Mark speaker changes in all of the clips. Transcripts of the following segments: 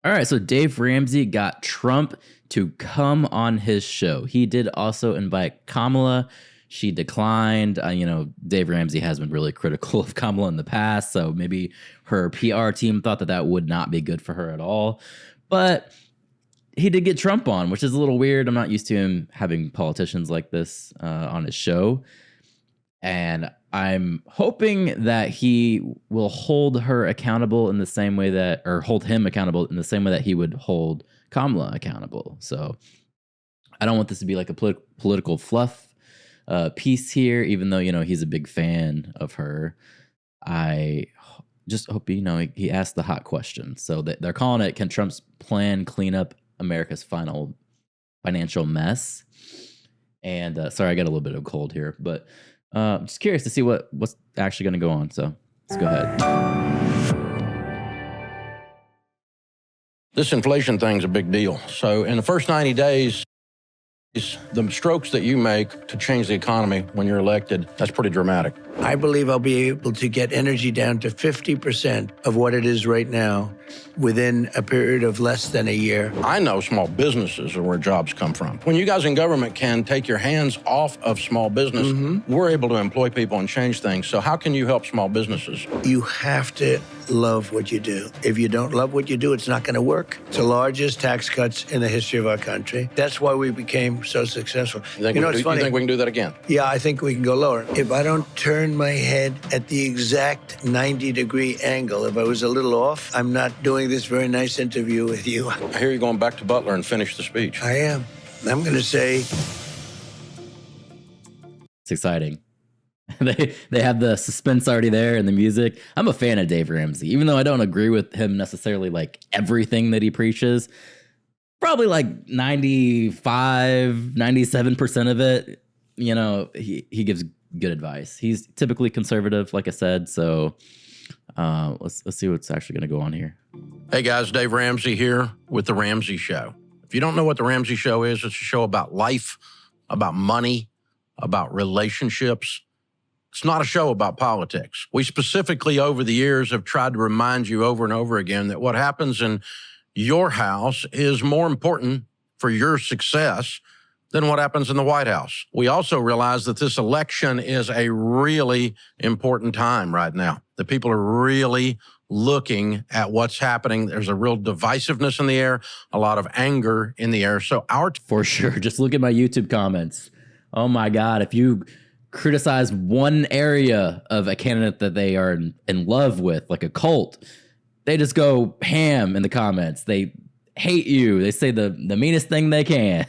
Speaker 1: All right, so Dave Ramsey got Trump to come on his show. He did also invite Kamala. She declined. Dave Ramsey has been really critical of Kamala in the past, so maybe her PR team thought that would not be good for her at all. But he did get Trump on, which is a little weird. I'm not used to him having politicians like this on his show. And I'm hoping that he will hold her accountable in the same way or hold him accountable in the same way that he would hold Kamala accountable. So I don't want this to be like a political fluff piece here, even though, he's a big fan of her. I just hope, he asked the hot question. So they're calling it, can Trump's plan clean up America's final financial mess? And sorry, I got a little bit of a cold here, but just curious to see what's actually going to go on. So let's go ahead.
Speaker 2: This inflation thing's a big deal. So in the first 90 days, the strokes that you make to change the economy when you're elected, that's pretty dramatic.
Speaker 3: I believe I'll be able to get energy down to 50% of what it is right now within a period of less than a year.
Speaker 2: I know small businesses are where jobs come from. When you guys in government can take your hands off of small business, we're able to employ people and change things. So how can you help small businesses?
Speaker 3: You have to love what you do. If you don't love what you do, it's not going to work. It's the largest tax cuts in the history of our country. That's why we became so successful.
Speaker 2: It's funny. You think we can do that again?
Speaker 3: Yeah, I think we can go lower. If I don't turn my head at the exact 90-degree angle, if I was a little off, I'm not doing this very nice interview with you.
Speaker 2: I hear you going back to Butler and finish the speech.
Speaker 3: I am. I'm going to say...
Speaker 1: It's exciting. They have the suspense already there and the music. I'm a fan of Dave Ramsey, even though I don't agree with him necessarily like everything that he preaches. Probably like 95, 97% of it, he gives good advice. He's typically conservative, like I said. So let's see what's actually going to go on here.
Speaker 2: Hey guys, Dave Ramsey here with The Ramsey Show. If you don't know what The Ramsey Show is, it's a show about life, about money, about relationships. It's not a show about politics. We specifically over the years have tried to remind you over and over again that what happens in your house is more important for your success than what happens in the White House. We also realize that this election is a really important time right now. The people are really looking at what's happening. There's a real divisiveness in the air, a lot of anger in the air. So
Speaker 1: for sure, just look at my YouTube comments. Oh my God, if you criticize one area of a candidate that they are in love with, like a cult, they just go ham in the comments. They hate you. They say the meanest thing they can.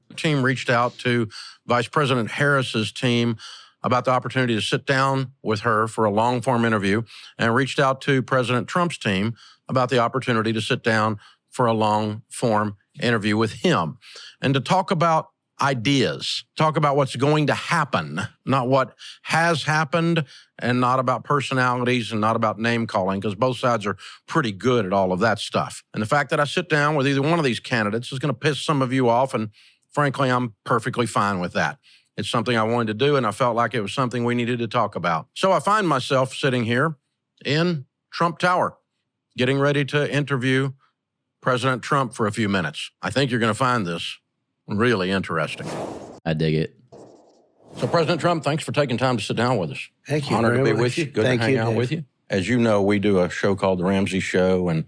Speaker 2: The team reached out to Vice President Harris's team about the opportunity to sit down with her for a long-form interview, and reached out to President Trump's team about the opportunity to sit down for a long-form interview with him and to talk about ideas, talk about what's going to happen, not what has happened, and not about personalities and not about name calling, because both sides are pretty good at all of that stuff. And the fact that I sit down with either one of these candidates is going to piss some of you off, and frankly, I'm perfectly fine with that. It's something I wanted to do, and I felt like it was something we needed to talk about. So I find myself sitting here in Trump Tower, getting ready to interview President Trump for a few minutes. I think you're going to find this really interesting.
Speaker 1: I dig it.
Speaker 2: So, President Trump, thanks for taking time to sit down with us.
Speaker 3: Thank you.
Speaker 2: Honored to be with you. Good to hang out with you. As you know, we do a show called The Ramsey Show and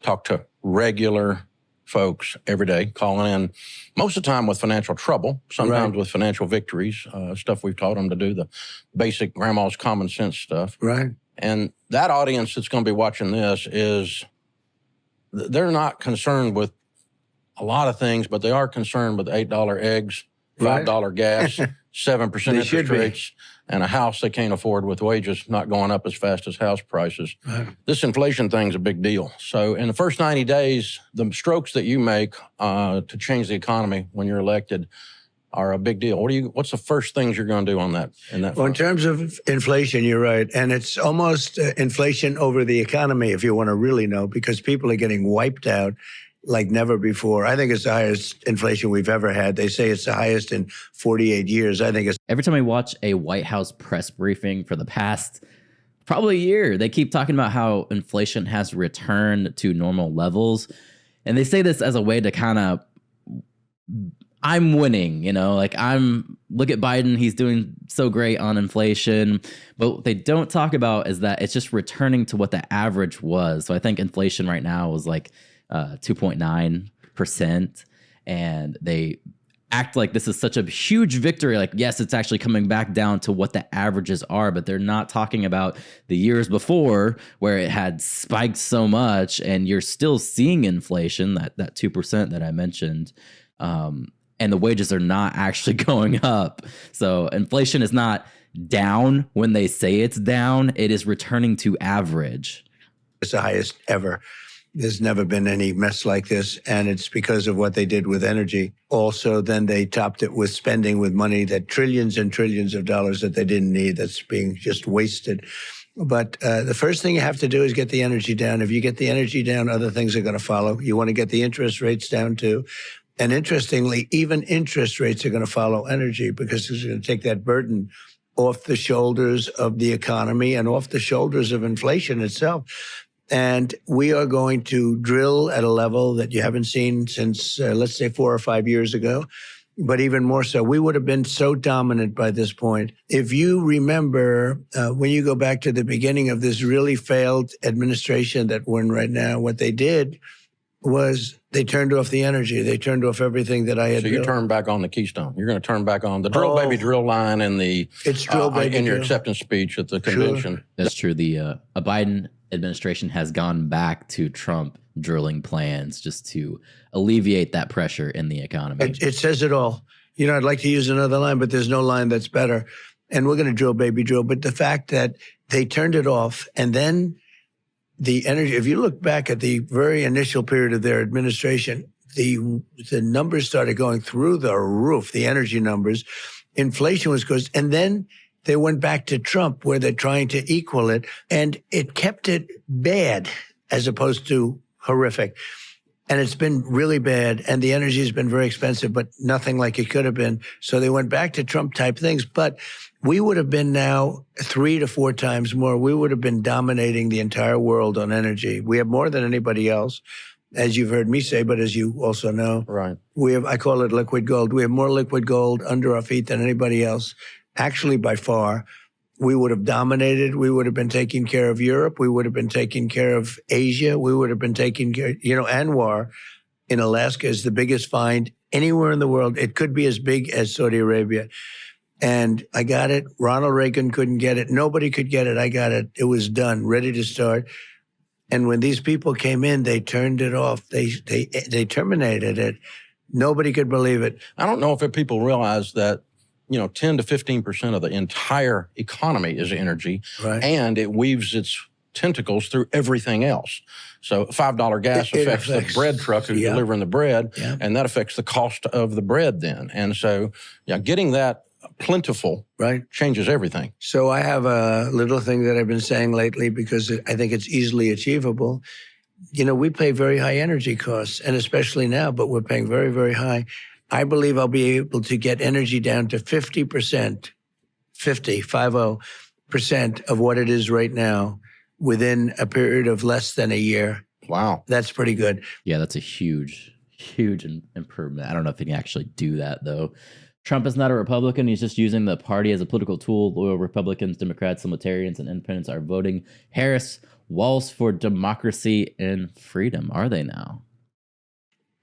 Speaker 2: talk to regular folks every day, calling in most of the time with financial trouble, sometimes with financial victories, stuff we've taught them to do, the basic grandma's common sense stuff.
Speaker 3: Right.
Speaker 2: And that audience that's going to be watching this they're not concerned with a lot of things, but they are concerned with $8 eggs, $5 gas, 7% interest rates, and a house they can't afford with wages not going up as fast as house prices.
Speaker 3: Right.
Speaker 2: This inflation thing's a big deal. So in the first 90 days, the strokes that you make to change the economy when you're elected are a big deal. What's the first things you're going to do on that?
Speaker 3: Well, in terms of inflation, you're right. And it's almost inflation over the economy, if you want to really know, because people are getting wiped out like never before. I think it's the highest inflation we've ever had. They say it's the highest in 48 years. I think it's...
Speaker 1: Every time I watch a White House press briefing for the past probably a year, they keep talking about how inflation has returned to normal levels. And they say this as a way to kind of, I'm winning, like look at Biden, he's doing so great on inflation. But what they don't talk about is that it's just returning to what the average was. So I think inflation right now is like 2.9%. And they act like this is such a huge victory. Like, yes, it's actually coming back down to what the averages are, but they're not talking about the years before where it had spiked so much and you're still seeing inflation, that 2% that I mentioned. And the wages are not actually going up. So inflation is not down when they say it's down. It is returning to average.
Speaker 3: It's the highest ever. There's never been any mess like this, and it's because of what they did with energy. Also, then they topped it with spending with money, that trillions and trillions of dollars that they didn't need, that's being just wasted. But the first thing you have to do is get the energy down. If you get the energy down, other things are going to follow. You want to get the interest rates down too. And interestingly, even interest rates are going to follow energy, because it's going to take that burden off the shoulders of the economy and off the shoulders of inflation itself. And we are going to drill at a level that you haven't seen since, let's say, 4 or 5 years ago, but even more so. We would have been so dominant by this point. If you remember, when you go back to the beginning of this really failed administration that we're in right now, what they did was they turned off the energy. They turned off everything that I had
Speaker 2: So you
Speaker 3: built.
Speaker 2: turned back on the Keystone. You're going to turn back on the drill, baby, drill line in the
Speaker 3: It's drill, baby,
Speaker 2: in your
Speaker 3: drill.
Speaker 2: acceptance speech at the convention.
Speaker 1: That's true. The a Biden administration has gone back to Trump drilling plans just to alleviate that pressure in the economy.
Speaker 3: It says it all. I'd like to use another line, but there's no line that's better. And we're going to drill, baby, drill. But the fact that they turned it off, and then the energy, if you look back at the very initial period of their administration, the numbers started going through the roof, the energy numbers. Inflation was good. And then they went back to Trump, where they're trying to equal it, and it kept it bad as opposed to horrific. And it's been really bad, and the energy has been very expensive, but nothing like it could have been. So they went back to Trump-type things. But we would have been now 3 to 4 times more. We would have been dominating the entire world on energy. We have more than anybody else, as you've heard me say, but as you also know.
Speaker 2: Right.
Speaker 3: I call it liquid gold. We have more liquid gold under our feet than anybody else. Actually, by far, we would have dominated. We would have been taking care of Europe. We would have been taking care of Asia. We would have been taking care, Anwar in Alaska is the biggest find anywhere in the world. It could be as big as Saudi Arabia. And I got it. Ronald Reagan couldn't get it. Nobody could get it. I got it. It was done, ready to start. And when these people came in, they turned it off. They terminated it. Nobody could believe it.
Speaker 2: I don't know if people realize that 10 to 15% of the entire economy is energy,
Speaker 3: Right.
Speaker 2: and it weaves its tentacles through everything else. So $5 gas affects the bread truck who's delivering the bread, and that affects the cost of the bread then. And so, getting that plentiful changes everything.
Speaker 3: So I have a little thing that I've been saying lately, because I think it's easily achievable. We pay very high energy costs, and especially now, but we're paying very, very high. I believe I'll be able to get energy down to 50% of what it is right now within a period of less than a year.
Speaker 2: Wow.
Speaker 3: That's pretty good.
Speaker 1: Yeah, that's a huge improvement. I don't know if he can actually do that, though. Trump is not a Republican. He's just using the party as a political tool. Loyal Republicans, Democrats, Libertarians, and Independents are voting Harris. Walls for democracy and freedom. Are they now?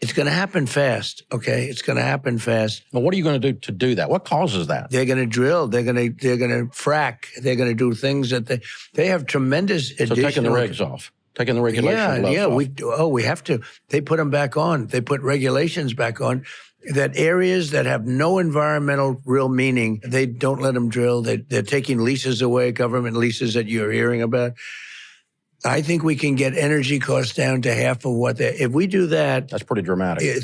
Speaker 3: It's going to happen fast, okay? It's going to happen fast.
Speaker 2: Well, what are you going to do to do that? What causes that?
Speaker 3: They're going to drill. They're going to frack. They're going to do things that they have tremendous additional.
Speaker 2: So taking the regs off, taking the regulation off.
Speaker 3: We have to. They put them back on. They put regulations back on. That areas that have no environmental real meaning, they don't let them drill. They're taking leases away, government leases that you're hearing about. I think we can get energy costs down to half of what they. If we do that,
Speaker 2: that's pretty dramatic.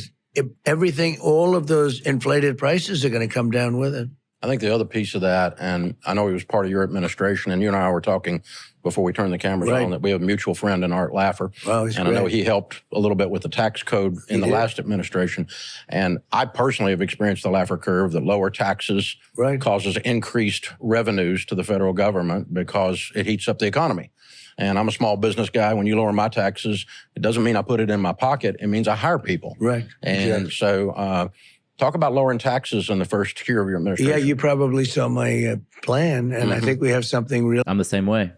Speaker 3: Everything, all of those inflated prices are going to come down with it.
Speaker 2: I think the other piece of that, and I know he was part of your administration, and you and I were talking before we turned the cameras on, that we have a mutual friend in Art Laffer.
Speaker 3: Wow, he's
Speaker 2: and
Speaker 3: great.
Speaker 2: I know he helped a little bit with the tax code in the last administration. And I personally have experienced the Laffer curve, that lower taxes causes increased revenues to the federal government because it heats up the economy. And I'm a small business guy. When you lower my taxes, it doesn't mean I put it in my pocket. It means I hire people.
Speaker 3: Right.
Speaker 2: And so talk about lowering taxes in the first year of your administration.
Speaker 3: Yeah, you probably saw my plan, and I think we have something real.
Speaker 1: I'm the same way.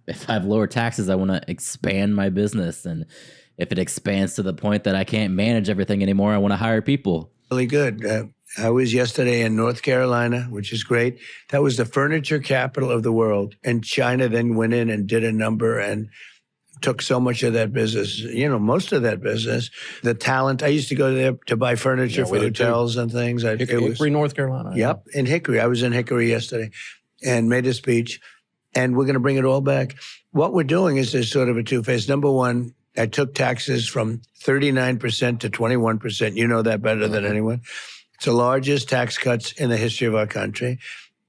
Speaker 1: If I have lower taxes, I want to expand my business. And if it expands to the point that I can't manage everything anymore, I want to hire people.
Speaker 3: Really good. I was yesterday in North Carolina, which is great. That was the furniture capital of the world. And China then went in and did a number and took so much of that business, most of that business. The talent, I used to go there to buy furniture for hotels and things.
Speaker 2: Hickory, North Carolina.
Speaker 3: Yep, in Hickory. I was in Hickory yesterday and made a speech, and we're going to bring it all back. What we're doing is there's sort of a two-phase. Number one, I took taxes from 39% to 21%. You know that better than anyone. It's the largest tax cuts in the history of our country.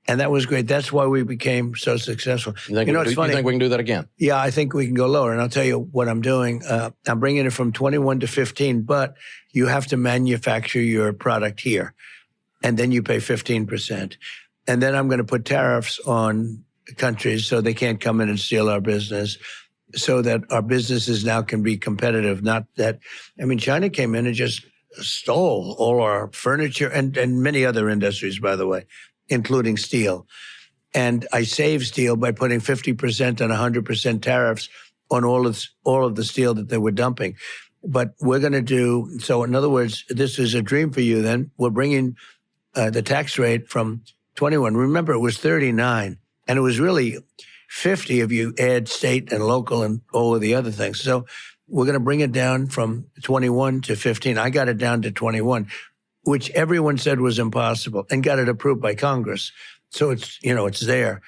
Speaker 3: And that was great. That's why we became so successful.
Speaker 2: It's funny. You think we can do that again?
Speaker 3: Yeah, I think we can go lower. And I'll tell you what I'm doing. I'm bringing it from 21 to 15, but you have to manufacture your product here. And then you pay 15%. And then I'm going to put tariffs on countries so they can't come in and steal our business, so that our businesses now can be competitive. Not that, China came in and just stole all our furniture and many other industries, by the way, including steel. And I saved steel by putting 50% and 100% tariffs on all of the steel that they were dumping. But we're going to do, so in other words, this is a dream for you then. We're bringing the tax rate from 21. Remember, it was 39, and it was really 50 if you add state and local and all of the other things. So we're going to bring it down from 21 to 15. I got it down to 21, which everyone said was impossible, and got it approved by Congress. So it's there.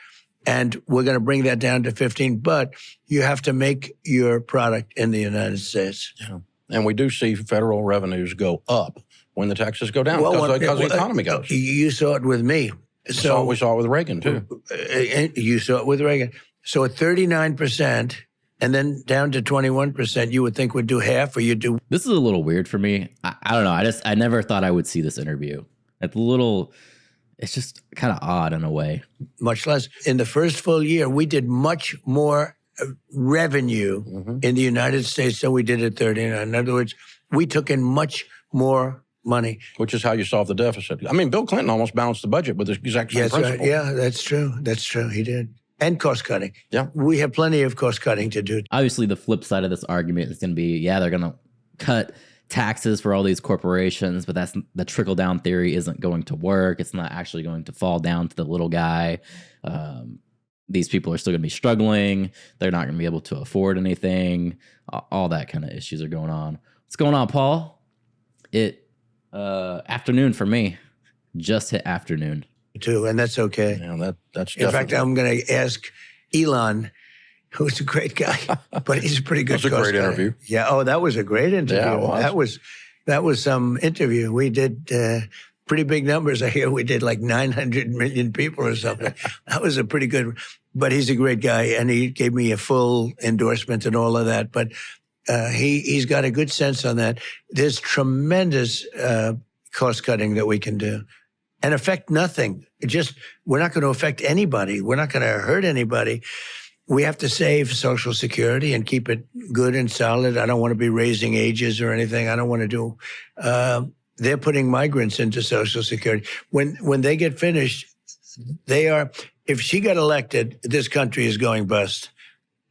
Speaker 3: And we're going to bring that down to 15, but you have to make your product in the United States.
Speaker 2: Yeah. And we do see federal revenues go up when the taxes go down because the economy goes.
Speaker 3: You saw it with me.
Speaker 2: We saw it with Reagan, too.
Speaker 3: You saw it with Reagan. So at 39%, and then down to 21%, you would think would do half, or you'd do.
Speaker 1: This is a little weird for me. I don't know. I never thought I would see this interview. It's just kind of odd in a way.
Speaker 3: Much less. In the first full year, we did much more revenue in the United States than we did at 39. In other words, we took in much more money.
Speaker 2: Which is how you solve the deficit. Bill Clinton almost balanced the budget with the exact same principle.
Speaker 3: Right. Yeah, that's true. That's true. He did. And cost cutting.
Speaker 2: Yeah.
Speaker 3: We have plenty of cost cutting to do.
Speaker 1: Obviously, the flip side of this argument is going to be, they're going to cut taxes for all these corporations, but the trickle down theory isn't going to work. It's not actually going to fall down to the little guy. These people are still going to be struggling. They're not going to be able to afford anything. All that kind of issues are going on. What's going on, Paul? Afternoon for me. Just hit afternoon.
Speaker 3: Too, and that's okay.
Speaker 2: Yeah, that's
Speaker 3: in fact, I'm going to ask Elon, who's a great guy, but he's a pretty good.
Speaker 2: That was a great interview.
Speaker 3: Yeah. Oh, that was a great interview.
Speaker 2: Yeah, it was.
Speaker 3: That was some interview. We did pretty big numbers. I hear we did like 900 million people or something. That was a pretty good. But he's a great guy, and he gave me a full endorsement and all of that. But he's got a good sense on that. There's tremendous cost cutting that we can do. And affect nothing. We're not going to affect anybody. We're not going to hurt anybody. We have to save Social Security and keep it good and solid. I don't want to be raising ages or anything. I don't want to do. They're putting migrants into Social Security. When they get finished, they are. If she got elected, this country is going bust.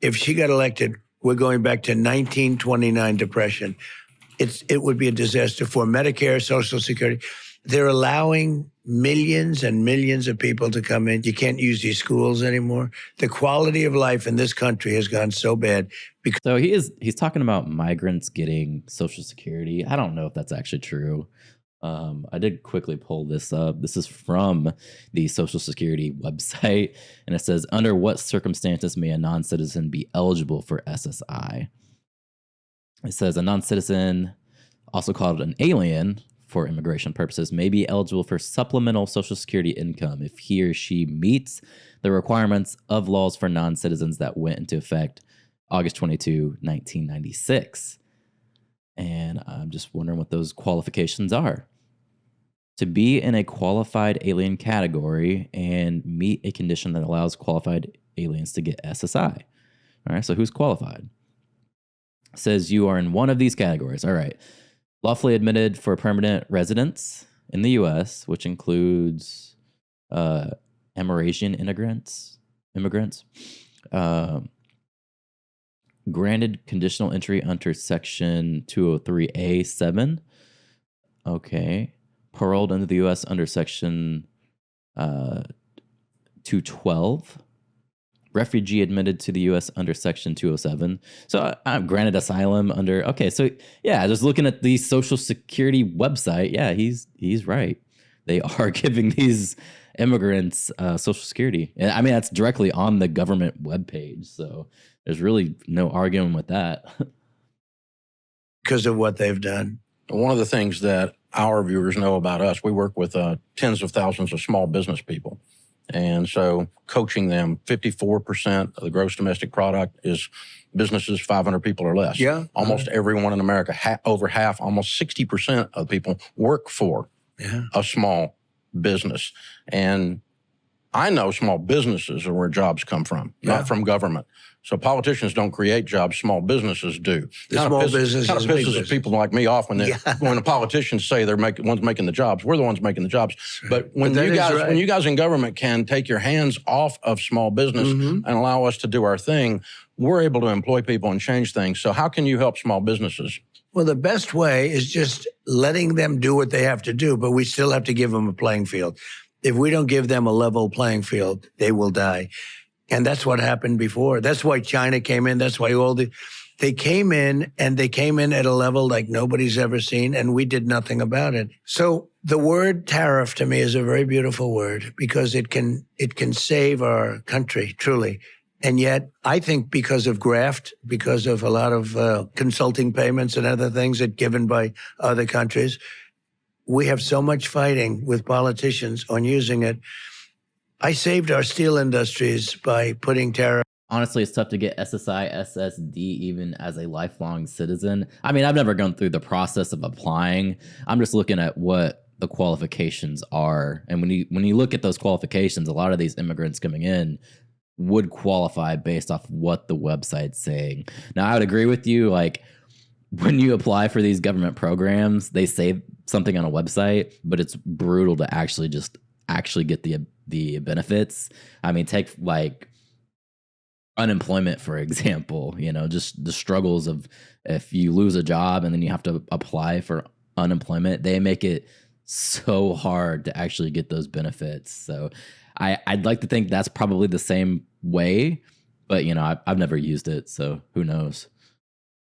Speaker 3: If she got elected, we're going back to 1929 depression. It would be a disaster for Medicare, Social Security. They're allowing millions and millions of people to come in. You can't use these schools anymore. The quality of life in this country has gone so bad.
Speaker 1: So he's talking about migrants getting Social Security. I don't know if that's actually true. I did quickly pull this up. This is from the Social Security website, and it says, under what circumstances may a non-citizen be eligible for SSI? It says a non-citizen, also called an alien, for immigration purposes may be eligible for supplemental Social Security income if he or she meets the requirements of laws for non-citizens that went into effect August 22, 1996. And I'm just wondering what those qualifications are. To be in a qualified alien category and meet a condition that allows qualified aliens to get SSI. All right, so who's qualified? Says you are in one of these categories. All right. Lawfully admitted for permanent residence in the U.S., which includes Amerasian immigrants, granted conditional entry under Section 203A7. Okay. Paroled into the U.S. under Section 212. Refugee admitted to the U.S. under Section 207. So I'm granted asylum under. Okay, so yeah, just looking at the Social Security website, yeah, he's right. They are giving these immigrants Social Security. And I mean, that's directly on the government webpage. So there's really no arguing with that.
Speaker 3: Because of what they've done.
Speaker 2: One of the things that our viewers know about us, we work with tens of thousands of small business people. And so coaching them, 54% of the gross domestic product is businesses 500 people or less.
Speaker 3: Yeah.
Speaker 2: Almost everyone in America, over half, almost 60% of people work for a small business. And I know small businesses are where jobs come from, not from government. So politicians don't create jobs, small businesses do.
Speaker 3: The small businesses
Speaker 2: kind of pisses people like me off when the politicians say they're ones making the jobs. We're the ones making the jobs. But when you guys in government can take your hands off of small business and allow us to do our thing, we're able to employ people and change things. So how can you help small businesses?
Speaker 3: Well, the best way is just letting them do what they have to do, but we still have to give them a playing field. If we don't give them a level playing field, they will die. And that's what happened before. That's why China came in. That's why they came in, and they came in at a level like nobody's ever seen, and we did nothing about it. So the word tariff to me is a very beautiful word because it can save our country, truly. And yet, I think because of graft, because of a lot of consulting payments and other things that given by other countries, we have so much fighting with politicians on using it. I saved our steel industries by putting tariffs.
Speaker 1: Honestly, it's tough to get SSI, SSD even as a lifelong citizen. I mean, I've never gone through the process of applying. I'm just looking at what the qualifications are. And when you look at those qualifications, a lot of these immigrants coming in would qualify based off what the website's saying. Now, I would agree with you, like, when you apply for these government programs, they say something on a website, but it's brutal to actually get the benefits. I mean, take like unemployment, for example, just the struggles of if you lose a job and then you have to apply for unemployment, they make it so hard to actually get those benefits. So I'd like to think that's probably the same way, but I've never used it. So who knows?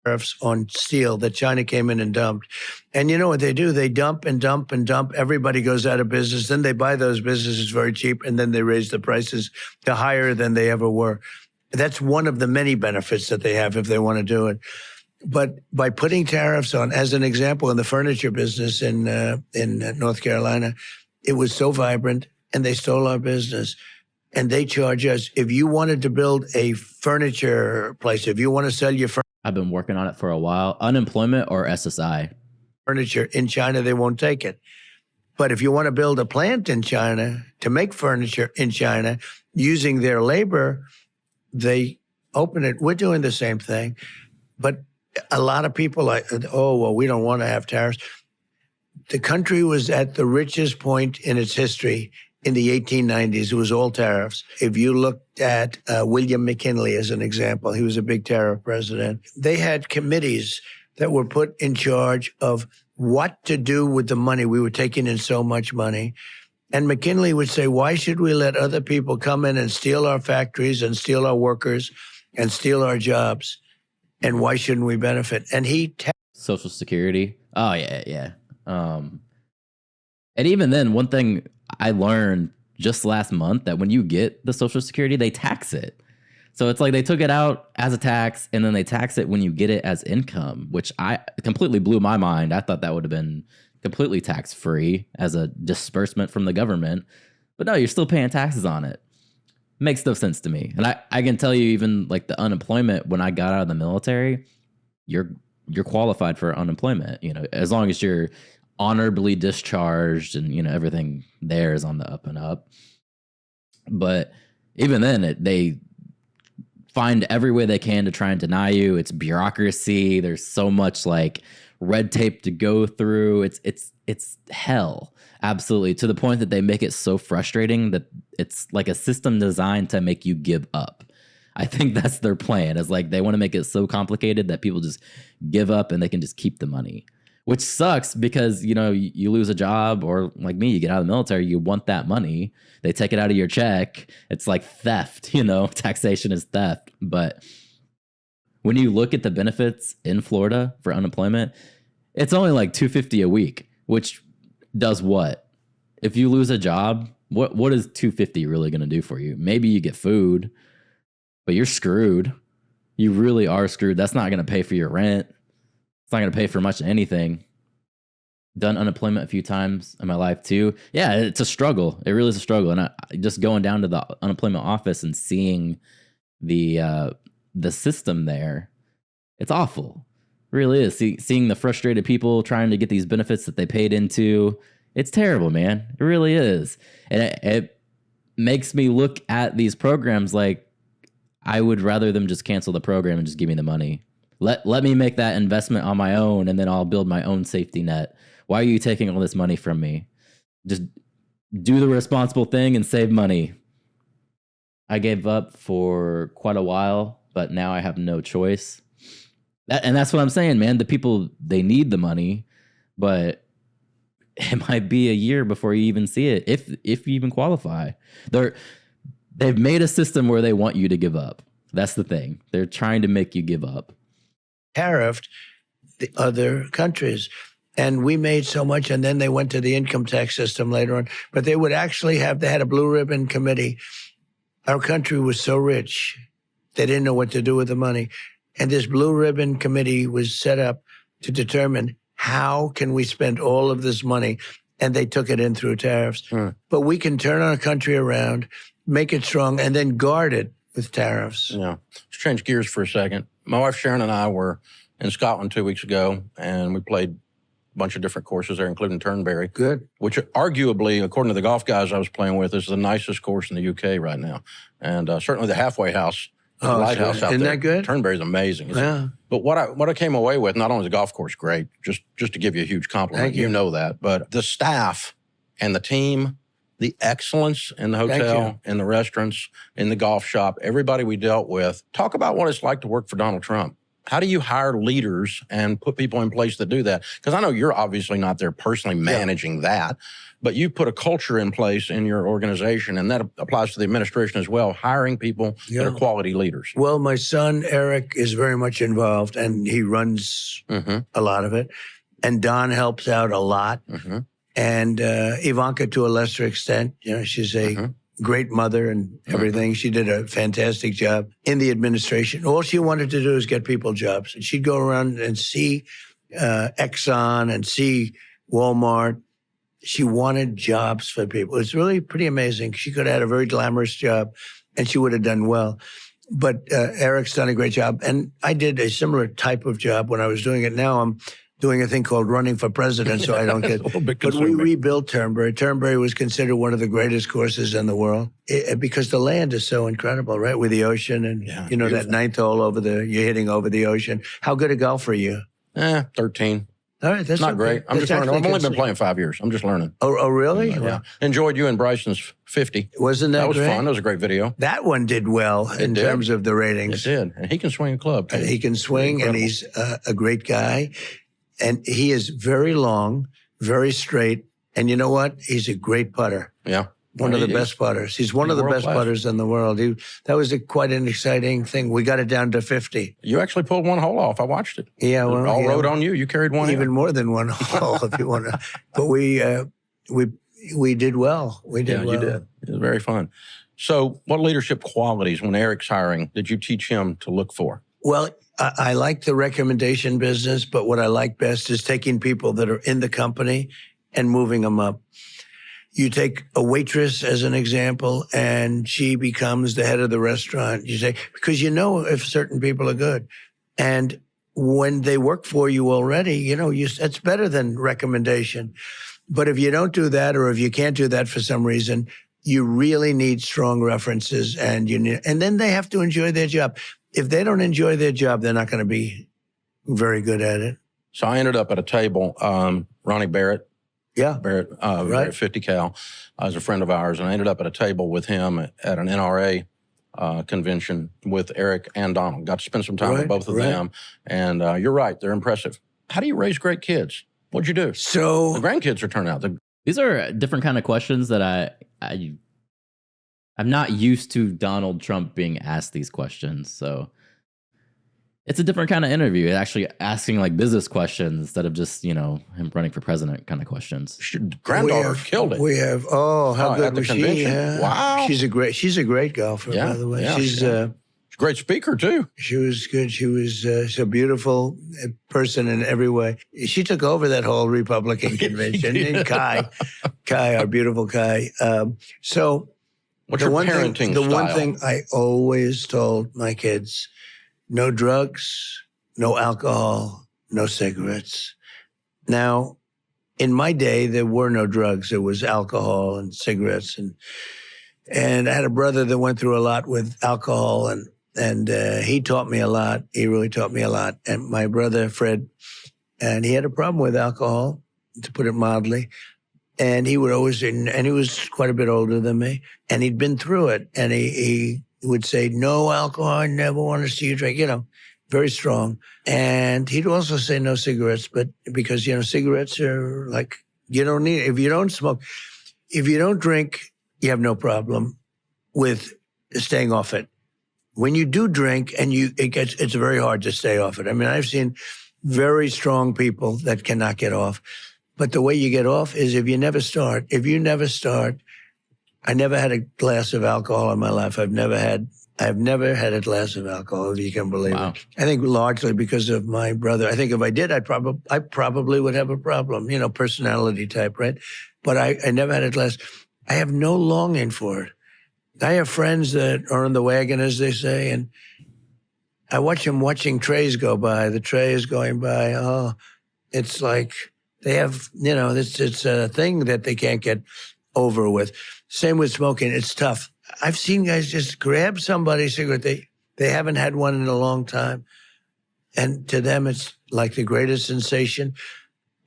Speaker 3: Tariffs on steel that China came in and dumped. And you know what they do? They dump and dump and dump. Everybody goes out of business. Then they buy those businesses very cheap, and then they raise the prices to higher than they ever were. That's one of the many benefits that they have if they want to do it. But by putting tariffs on, as an example, in the furniture business in North Carolina, it was so vibrant, and they stole our business. And they charge us, if you wanted to build a furniture place, if you want to sell your
Speaker 1: I've been working on it for a while. Unemployment or SSI?
Speaker 3: Furniture in China, they won't take it. But if you want to build a plant in China to make furniture in China using their labor, they open it. We're doing the same thing. But a lot of people are, we don't want to have tariffs. The country was at the richest point in its history in the 1890s. It was all tariffs. If you looked at William McKinley as an example, he was a big tariff president. They had committees that were put in charge of what to do with the money. We were taking in so much money. And McKinley would say, why should we let other people come in and steal our factories and steal our workers and steal our jobs? And why shouldn't we benefit? And
Speaker 1: Social Security. Oh, yeah. And even then, one thing I learned just last month, that when you get the Social Security, they tax it. So it's like they took it out as a tax, and then they tax it when you get it as income, which I completely blew my mind. I thought that would have been completely tax-free as a disbursement from the government. But no, you're still paying taxes on it. Makes no sense to me. And I can tell you, even like the unemployment, when I got out of the military, you're qualified for unemployment, as long as you're honorably discharged and, everything there is on the up and up. But even then, they find every way they can to try and deny you. It's bureaucracy. There's so much like red tape to go through. It's hell. Absolutely. To the point that they make it so frustrating that it's like a system designed to make you give up. I think that's their plan, is like they want to make it so complicated that people just give up and they can just keep the money, which sucks because, you lose a job, or like me, you get out of the military, you want that money. They take it out of your check. It's like theft, taxation is theft. But when you look at the benefits in Florida for unemployment, it's only like $250 a week, which does what? If you lose a job, what is $250 really going to do for you? Maybe you get food, but you're screwed. You really are screwed. That's not going to pay for your rent. It's not going to pay for much of anything. Done unemployment a few times in my life too. Yeah, it's a struggle. It really is a struggle. And I just going down to the unemployment office and seeing the system there, it's awful. It really is. Seeing the frustrated people trying to get these benefits that they paid into, it's terrible, man. It really is. And it makes me look at these programs like I would rather them just cancel the program and just give me the money. Let me make that investment on my own, and then I'll build my own safety net. Why are you taking all this money from me? Just do the responsible thing and save money. I gave up for quite a while, but now I have no choice. And that's what I'm saying, man. The people, they need the money, but it might be a year before you even see it, if you even qualify. They've made a system where they want you to give up. That's the thing. They're trying to make you give up.
Speaker 3: Tariffed the other countries. And we made so much, and then they went to the income tax system later on. But they would actually they had a blue ribbon committee. Our country was so rich, they didn't know what to do with the money. And this blue ribbon committee was set up to determine how can we spend all of this money. And they took it in through tariffs. But we can turn our country around, make it strong, and then guard it with tariffs.
Speaker 2: Yeah. Let's change gears for a second. My wife Sharon and I were in Scotland 2 weeks ago, and we played a bunch of different courses there, including Turnberry.
Speaker 3: Good.
Speaker 2: Which arguably, according to the golf guys I was playing with, is the nicest course in the UK right now. And certainly the halfway house, the lighthouse out there.
Speaker 3: Isn't that good?
Speaker 2: Turnberry's amazing.
Speaker 3: Yeah.
Speaker 2: But what I came away with, not only is the golf course great, just to give you a huge compliment,
Speaker 3: Thank you.
Speaker 2: you know that, but the staff and the team, the excellence in the hotel, in the restaurants, in the golf shop, everybody we dealt with. Talk about what it's like to work for Donald Trump. How do you hire leaders and put people in place to do that? Because I know you're obviously not there personally managing that, but you put a culture in place in your organization, and that applies to the administration as well, hiring people that are quality leaders.
Speaker 3: Well, my son, Eric, is very much involved, and he runs a lot of it. And Don helps out a lot. And Ivanka, to a lesser extent, she's a great mother and everything. She did a fantastic job in the administration. All she wanted to do is get people jobs. And she'd go around and see Exxon and see Walmart. She wanted jobs for people. It's really pretty amazing. She could have had a very glamorous job, and she would have done well. But Eric's done a great job. And I did a similar type of job when I was doing it. Now I'm doing a thing called running for president, so I don't get. But we rebuilt Turnberry. Turnberry was considered one of the greatest courses in the world because the land is so incredible, right? With the ocean and that ninth hole you're hitting over the ocean. How good a golfer are you?
Speaker 2: 13.
Speaker 3: All right, that's
Speaker 2: not great. I'm just learning. I've only been playing 5 years. I'm just learning.
Speaker 3: Oh, really?
Speaker 2: Yeah. Enjoyed you and Bryson's 50.
Speaker 3: Wasn't that
Speaker 2: was
Speaker 3: great?
Speaker 2: fun. That was a great video.
Speaker 3: That one did well in terms of the ratings.
Speaker 2: It did. And he can swing a club.
Speaker 3: He can swing, and he's a great guy. And he is very long, very straight. And you know what? He's a great putter.
Speaker 2: Yeah.
Speaker 3: One of the best putters. He's one of the best putters in the world. That was quite an exciting thing. We got it down to 50.
Speaker 2: You actually pulled one hole off. I watched it.
Speaker 3: Yeah. Well,
Speaker 2: all rode on you. You carried one
Speaker 3: even more than one hole, if you want to. But we did well. We did well.
Speaker 2: You did. It was very fun. So what leadership qualities, when Eric's hiring, did you teach him to look for?
Speaker 3: Well, I like the recommendation business, but what I like best is taking people that are in the company and moving them up. You take a waitress as an example, and she becomes the head of the restaurant. You say, because you know if certain people are good. And when they work for you already, that's better than recommendation. But if you don't do that, or if you can't do that for some reason, you really need strong references, and then they have to enjoy their job. If they don't enjoy their job, they're not going to be very good at it.
Speaker 2: So I ended up at a table, Ronnie Barrett.
Speaker 3: Yeah.
Speaker 2: Barrett,
Speaker 3: right.
Speaker 2: 50 Cal, is a friend of ours, and I ended up at a table with him at an NRA convention with Eric and Donald. Got to spend some time with both of them, and you're right, they're impressive. How do you raise great kids? What'd you do?
Speaker 3: So
Speaker 2: the grandkids are turning out.
Speaker 1: These are different kind of questions that I'm not used to Donald Trump being asked these questions, so it's a different kind of interview. It's actually asking like business questions instead of just, him running for president kind of questions.
Speaker 2: Granddaughter killed it.
Speaker 3: We have, how good was she?
Speaker 2: Wow.
Speaker 3: She's a great golfer, by the way.
Speaker 2: Yeah,
Speaker 3: she's
Speaker 2: a great speaker, too.
Speaker 3: She was good. She was a beautiful person in every way. She took over that whole Republican convention. And Kai, our beautiful Kai. So
Speaker 2: what's your parenting
Speaker 3: style?
Speaker 2: The
Speaker 3: one thing I always told my kids, no drugs, no alcohol, no cigarettes. Now, in my day, there were no drugs. There was alcohol and cigarettes. And I had a brother that went through a lot with alcohol, and he taught me a lot. He really taught me a lot. And my brother, Fred, and he had a problem with alcohol, to put it mildly. And he would always, and he was quite a bit older than me, and he'd been through it. And he would say, no alcohol, I never want to see you drink, very strong. And he'd also say no cigarettes, but because, cigarettes are like, you don't need, if you don't smoke, if you don't drink, you have no problem with staying off it. When you do drink it's very hard to stay off it. I mean, I've seen very strong people that cannot get off, but the way you get off is if you never start. I never had a glass of alcohol in my life. I've never had a glass of alcohol, if you can believe it. I think largely because of my brother. I think if I did, I probably would have a problem, personality type, right? But I never had a glass. I have no longing for it. I have friends that are in the wagon, as they say, and I watch them watching trays go by. The tray is going by. Oh, it's like they have, it's a thing that they can't get over with. Same with smoking. It's tough. I've seen guys just grab somebody's cigarette. They haven't had one in a long time. And to them, it's like the greatest sensation.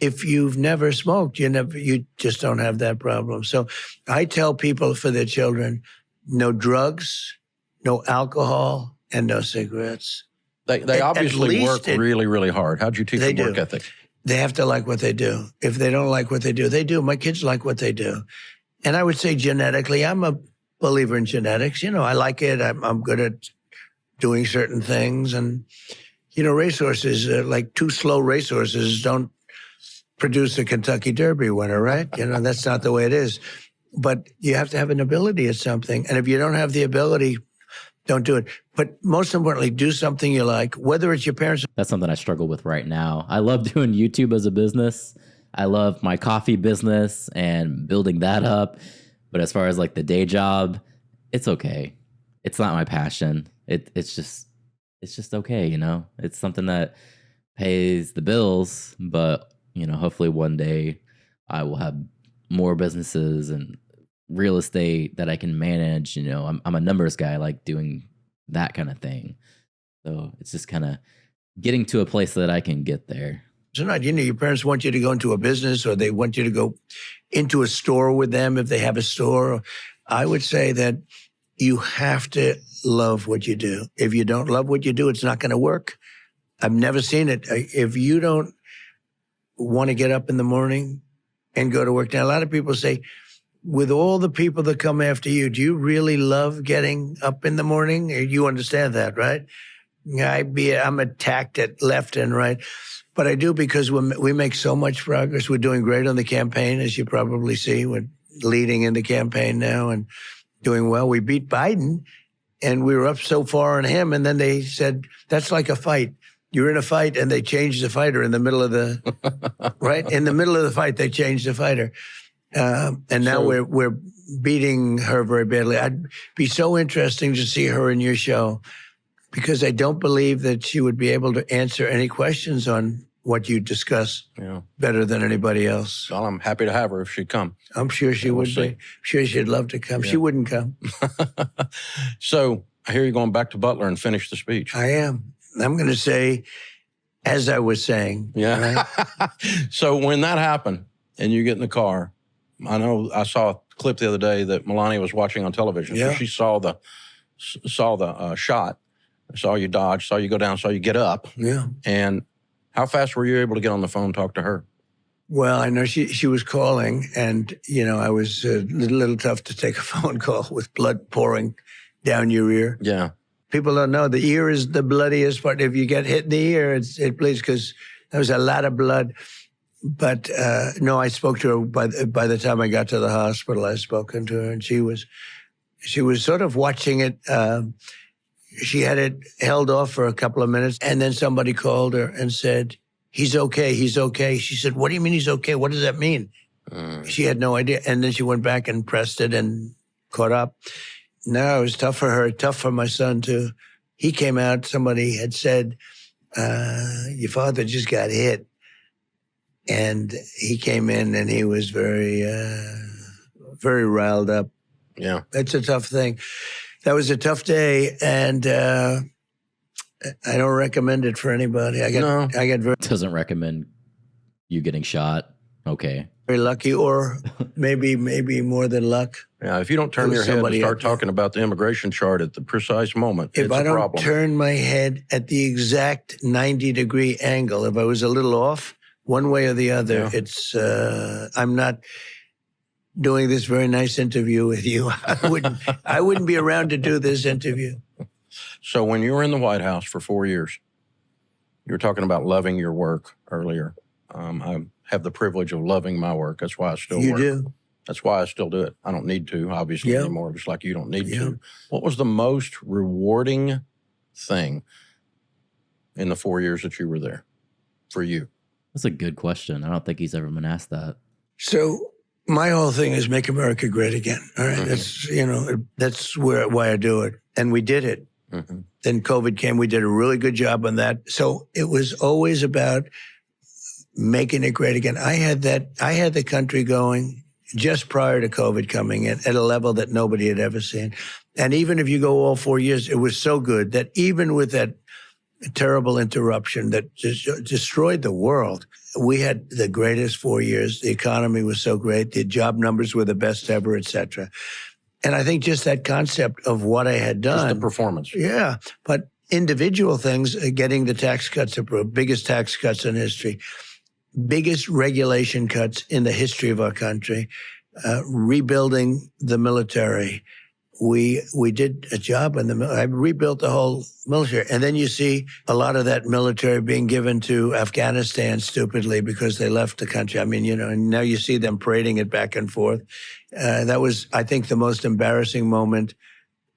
Speaker 3: If you've never smoked, you just don't have that problem. So I tell people for their children, no drugs, no alcohol, and no cigarettes.
Speaker 2: They obviously work really, really hard. How'd you teach them work ethic?
Speaker 3: They have to like what they do. If they don't like what they do, they do. My kids like what they do. And I would say genetically, I'm a believer in genetics. I like it. I'm good at doing certain things. And, racehorses, like two slow racehorses don't produce a Kentucky Derby winner, right? That's not the way it is. But you have to have an ability at something. And if you don't have the ability, don't do it. But most importantly, do something you like, whether it's your parents.
Speaker 1: That's something I struggle with right now. I love doing YouTube as a business. I love my coffee business and building that up. But as far as like the day job, it's okay. It's not my passion. It's just okay, It's something that pays the bills, but hopefully one day I will have more businesses and real estate that I can manage. I'm a numbers guy. I like doing that kind of thing. So it's just kind of getting to a place that I can get there.
Speaker 3: So not, your parents want you to go into a business, or they want you to go into a store with them if they have a store. I would say that you have to love what you do. If you don't love what you do, it's not going to work. I've never seen it. If you don't want to get up in the morning and go to work. Now, a lot of people say, with all the people that come after you, do you really love getting up in the morning? You understand that, right? I'm attacked at left and right. But I do, because we make so much progress. We're doing great on the campaign, as you probably see. We're leading in the campaign now and doing well. We beat Biden and we were up so far on him, and then they said, that's like a fight. You're in a fight, and they changed the fighter in the middle of the, right? In the middle of the fight, they changed the fighter. And now we're beating her very badly. I'd be so interesting to see her in your show, because I don't believe that she would be able to answer any questions on what you discuss better than anybody else.
Speaker 2: Well, I'm happy to have her if she'd come.
Speaker 3: I'm sure she would be. I'm sure she'd love to come. Yeah. She wouldn't come.
Speaker 2: So I hear you're going back to Butler and finish the speech.
Speaker 3: I am. I'm going to say, as I was saying.
Speaker 2: Yeah. Right? So when that happened and you get in the car, I know I saw a clip the other day that Melania was watching on television. Yeah. So she saw the shot, saw you dodge, saw you go down, saw you get up.
Speaker 3: Yeah.
Speaker 2: And how fast were you able to get on the phone and talk to her?
Speaker 3: Well, I know she was calling, and, I was a little tough to take a phone call with blood pouring down your ear.
Speaker 2: Yeah.
Speaker 3: People don't know the ear is the bloodiest part. If you get hit in the ear, it bleeds because there was a lot of blood. But no, I spoke to her by the time I got to the hospital. I'd spoken to her, and she was sort of watching it. She had it held off for a couple of minutes, and then somebody called her and said, he's okay, he's okay. She said, what do you mean he's okay? What does that mean? She had no idea. And then she went back and pressed it and caught up. No, it was tough for her, tough for my son, too. He came out, somebody had said, your father just got hit. And he came in and he was very, very riled up.
Speaker 2: Yeah.
Speaker 3: It's a tough thing. That was a tough day, and I don't recommend it for anybody. I get very
Speaker 1: doesn't recommend you getting shot. Okay.
Speaker 3: Very lucky, or maybe more than luck.
Speaker 2: Yeah, if you don't turn your head and start talking about the immigration chart at the precise moment,
Speaker 3: if
Speaker 2: it's
Speaker 3: I
Speaker 2: a
Speaker 3: don't
Speaker 2: problem.
Speaker 3: turn my head at the exact 90-degree angle, if I was a little off one way or the other, it's I'm not doing this very nice interview with you. I wouldn't be around to do this interview.
Speaker 2: So when you were in the White House for 4 years, you were talking about loving your work earlier. I have the privilege of loving my work. That's why I still work.
Speaker 3: You do?
Speaker 2: That's why I still do it. I don't need to, obviously, anymore, just like you don't need to. What was the most rewarding thing in the 4 years that you were there for you?
Speaker 1: That's a good question. I don't think he's ever been asked that.
Speaker 3: So my whole thing is make America great again. All right. Mm-hmm. That's why I do it. And we did it. Mm-hmm. Then COVID came. We did a really good job on that. So it was always about making it great again. I had the country going just prior to COVID coming in at a level that nobody had ever seen. And even if you go all 4 years, it was so good that even with that terrible interruption that just destroyed the world, we had the greatest 4 years. The economy was so great. The job numbers were the best ever, et cetera. And I think just that concept of what I had done.
Speaker 2: Just the performance.
Speaker 3: Yeah. But individual things, getting the tax cuts approved, biggest tax cuts in history, biggest regulation cuts in the history of our country, rebuilding the military. We did a job in the military. I rebuilt the whole military. And then you see a lot of that military being given to Afghanistan stupidly because they left the country. I mean, and now you see them parading it back and forth. That was, I think, the most embarrassing moment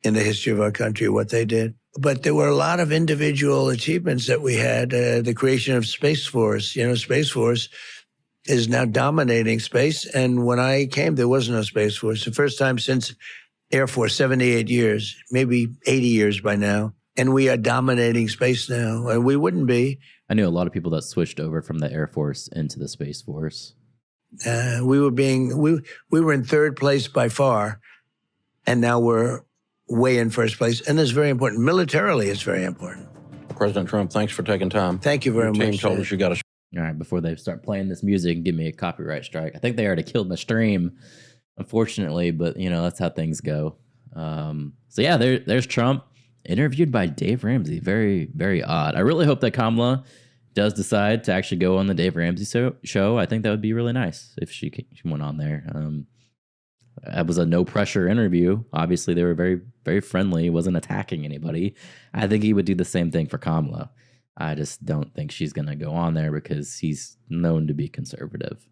Speaker 3: in the history of our country, what they did. But there were a lot of individual achievements that we had. The creation of Space Force. Space Force is now dominating space. And when I came, there was no Space Force. The first time since Air Force, 78 years, maybe 80 years by now. And we are dominating space now. And we wouldn't be.
Speaker 1: I knew a lot of people that switched over from the Air Force into the Space Force.
Speaker 3: We were in third place by far. And now we're way in first place. And it's very important. Militarily, it's very important.
Speaker 2: President Trump, thanks for taking time.
Speaker 3: Thank you very much.
Speaker 2: Your team told us you got to.
Speaker 1: All right, before they start playing this music and give me a copyright strike. I think they already killed my stream, unfortunately, but that's how things go. So yeah, there's Trump interviewed by Dave Ramsey. Very, very odd. I really hope that Kamala does decide to actually go on the Dave Ramsey show. I think that would be really nice if she went on there. That was a no pressure interview. Obviously, they were very, very friendly. Wasn't attacking anybody. I think he would do the same thing for Kamala. I just don't think she's going to go on there because he's known to be conservative.